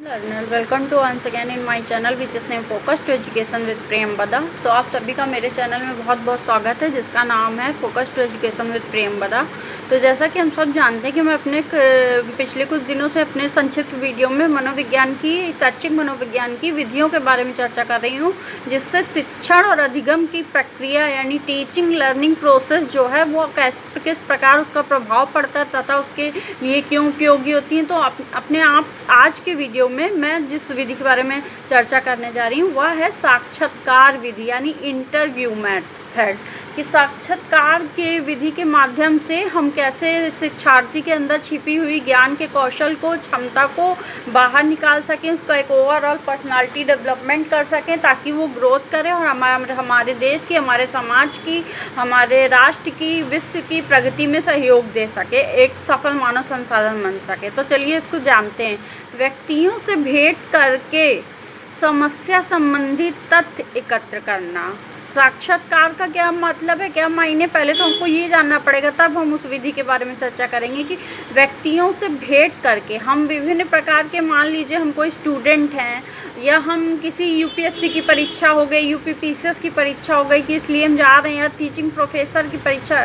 Learner welcome to once again in my channel which is name focus to education with Prem Bada. तो आप सभी का मेरे चैनल में बहुत बहुत स्वागत है, जिसका नाम है focus to education with Prem Bada. तो जैसा कि हम सब जानते हैं कि मैं अपने पिछले कुछ दिनों से अपने संक्षिप्त वीडियो में मनोविज्ञान की शैक्षिक मनोविज्ञान की विधियों के बारे में चर्चा कर रही हूँ, जिससे शिक्षण और अधिगम की प्रक्रिया यानी टीचिंग लर्निंग प्रोसेस जो है वो किस प्रकार उसका प्रभाव पड़ता है तथा उसके लिए क्यों उपयोगी होती है। तो अपने आप आज के वीडियो में मैं जिस विधि के बारे में चर्चा करने जा रही हूँ वह है साक्षात्कार विधि यानी इंटरव्यू मेथड। कि साक्षात्कार के विधि के माध्यम से हम कैसे शिक्षार्थी के अंदर छिपी हुई ज्ञान के कौशल को, क्षमता को बाहर निकाल सकें, उसका एक ओवरऑल पर्सनालिटी डेवलपमेंट कर सकें ताकि वो ग्रोथ करे और हमारे देश की, हमारे समाज की, हमारे राष्ट्र की, विश्व की प्रगति में सहयोग दे सके, एक सफल मानव संसाधन बन सके। तो चलिए इसको जानते हैं। व्यक्तियों से भेंट करके समस्या संबंधी तथ्य एकत्र करना। साक्षात्कार का क्या मतलब है, क्या मायने, पहले तो हमको ये जानना पड़ेगा, तब हम उस विधि के बारे में चर्चा करेंगे। कि व्यक्तियों से भेंट करके हम विभिन्न प्रकार के, मान लीजिए हम कोई स्टूडेंट हैं या हम किसी यूपीएससी की परीक्षा हो गई, यूपीपीसीएस की परीक्षा हो गई कि इसलिए हम जा रहे हैं, या टीचिंग प्रोफेसर की परीक्षा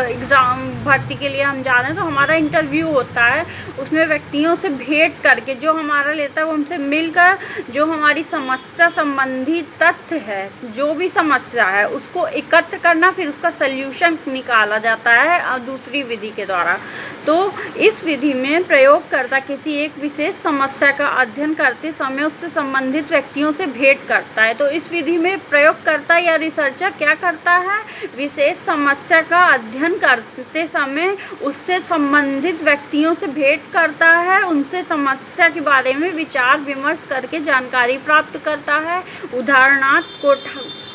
एग्ज़ाम भर्ती के लिए हम जा रहे हैं, तो हमारा इंटरव्यू होता है। उसमें व्यक्तियों से भेंट करके जो हमारा लेता है वो हमसे मिलकर जो हमारी समस्या संबंधी तथ्य है, जो भी समस्या है उसको एकत्र करना, फिर उसका सल्यूशन निकाला जाता है दूसरी विधि के द्वारा। तो इस विधि में प्रयोगकर्ता किसी एक विशेष समस्या का अध्ययन करते समय उससे संबंधित व्यक्तियों से भेंट करता है। तो इस विधि में प्रयोगकर्ता या रिसर्चर क्या करता है, विशेष समस्या का अध्ययन करते समय उससे संबंधित व्यक्तियों से भेंट करता है, उनसे समस्या के बारे में विचार विमर्श करके जानकारी प्राप्त करता है। उदाहरणार्थ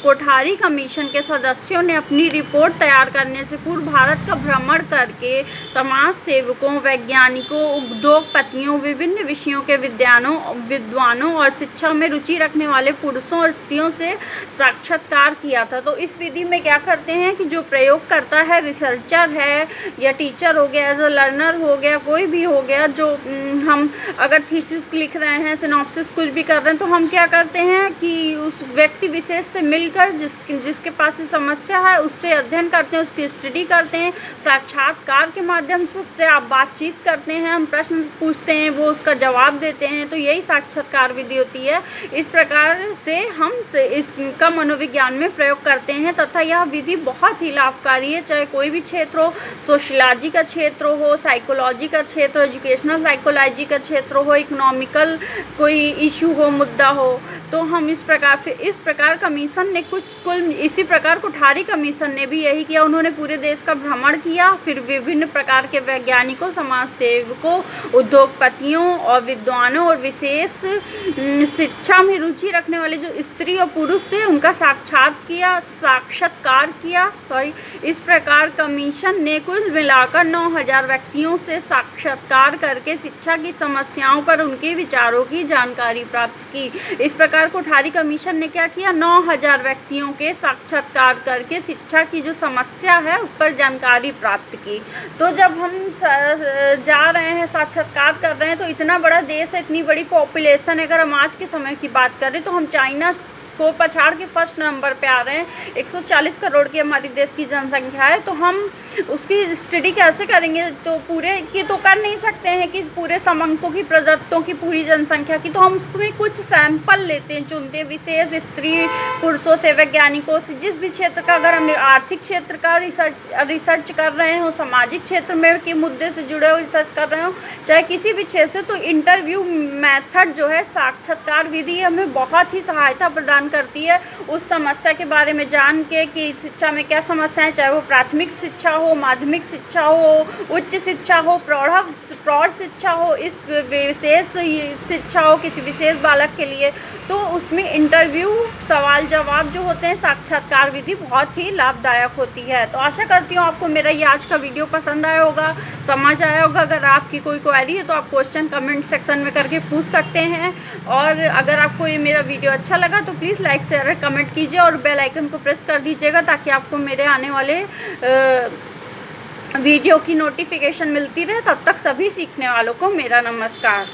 कोठारी कमीशन के सदस्यों ने अपनी रिपोर्ट तैयार करने से पूर्व भारत का भ्रमण करके समाज सेवकों, वैज्ञानिकों, उद्योगपतियों, विभिन्न विषयों के विद्वानों और शिक्षा में रुचि रखने वाले पुरुषों और स्त्रियों से साक्षात्कार किया था। तो इस विधि में क्या करते हैं कि जो प्रयोग करता है, रिसर्चर है या टीचर हो गया, एज अ लर्नर हो गया, कोई भी हो गया, जो हम अगर थीसिस लिख रहे हैं, सिनॉप्सिस कुछ भी कर रहे हैं, तो हम क्या करते हैं कि उस व्यक्ति विशेष से मिलकर जिसके पास ये समस्या है उससे अध्ययन करते हैं, उसकी स्टडी करते हैं। साक्षात्कार के माध्यम से उससे आप बातचीत करते हैं, हम प्रश्न पूछते हैं, वो उसका जवाब देते हैं। तो यही साक्षात्कार विधि होती है। इस प्रकार से हम इसका मनोविज्ञान में प्रयोग करते हैं तथा यह विधि बहुत ही लाभकारी है, चाहे कोई भी क्षेत्र हो, सोशियोलॉजी का क्षेत्र हो, साइकोलॉजी का क्षेत्र हो, एजुकेशनल साइकोलॉजी का क्षेत्र हो, इकोनॉमिकल कोई इशू हो, मुद्दा हो। तो हम इस प्रकार कमीशन ने कुल इसी प्रकार कोठारी कमीशन ने भी यही किया। उन्होंने पूरे देश का भ्रमण किया, फिर विभिन्न प्रकार के वैज्ञानिकों, समाज सेवकों, उद्योगपतियों और विद्वानों और विशेष शिक्षा में रुचि रखने वाले जो स्त्री और पुरुष से उनका साक्षात्कार किया। इस प्रकार कमीशन ने कुल मिलाकर 9000 व्यक्तियों से साक्षात्कार करके शिक्षा की समस्याओं पर उनके विचारों की जानकारी प्राप्त की। इस प्रकार कोठारी कमीशन ने क्या किया, 9000 व्यक्तियों के साक्षात्कार करके शिक्षा की जो समस्या है उस पर जानकारी प्राप्त की। तो जब हम जा रहे हैं, साक्षात्कार कर रहे हैं, तो इतना बड़ा देश है, इतनी बड़ी पॉपुलेशन है, अगर हम आज के समय की बात करें तो हम चाइना को पछाड़ के फर्स्ट नंबर पे आ रहे हैं। 140 करोड़ की हमारी देश की जनसंख्या है। तो हम उसकी स्टडी कैसे करेंगे, तो पूरे की तो कर नहीं सकते हैं कि पूरे समंकों की, प्रदत्तों की, पूरी जनसंख्या की। तो हम उसमें कुछ सैंपल लेते हैं, चुनते हैं, विशेष स्त्री पुरुषों से, वैज्ञानिकों से, जिस भी क्षेत्र का, अगर हम आर्थिक क्षेत्र का रिसर्च कर रहे हो, सामाजिक क्षेत्र में के मुद्दे से जुड़े हुए रिसर्च कर रहे हो, चाहे किसी भी क्षेत्र से, तो इंटरव्यू मेथड जो है, साक्षात्कार विधि, हमें बहुत ही सहायता प्रदान करती है उस समस्या के बारे में जान के कि शिक्षा में क्या समस्याएं, चाहे वो प्राथमिक शिक्षा हो, माध्यमिक शिक्षा हो, उच्च शिक्षा हो, प्रौढ़ शिक्षा हो, इस विशेष शिक्षा हो किसी विशेष बालक के लिए। तो उसमें इंटरव्यू, सवाल जवाब जो होते हैं, साक्षात्कार विधि बहुत ही लाभदायक होती है। तो आशा करती हूँ आपको मेरा ये आज का वीडियो पसंद आया होगा, समझ आया होगा। अगर आपकी कोई क्वेरी है तो आप क्वेश्चन कमेंट सेक्शन में करके पूछ सकते हैं। और अगर आपको ये मेरा वीडियो अच्छा लगा तो प्लीज़ लाइक, शेयर, कमेंट कीजिए और बेल आइकन को प्रेस कर दीजिएगा ताकि आपको मेरे आने वाले वीडियो की नोटिफिकेशन मिलती रहे। तब तक सभी सीखने वालों को मेरा नमस्कार।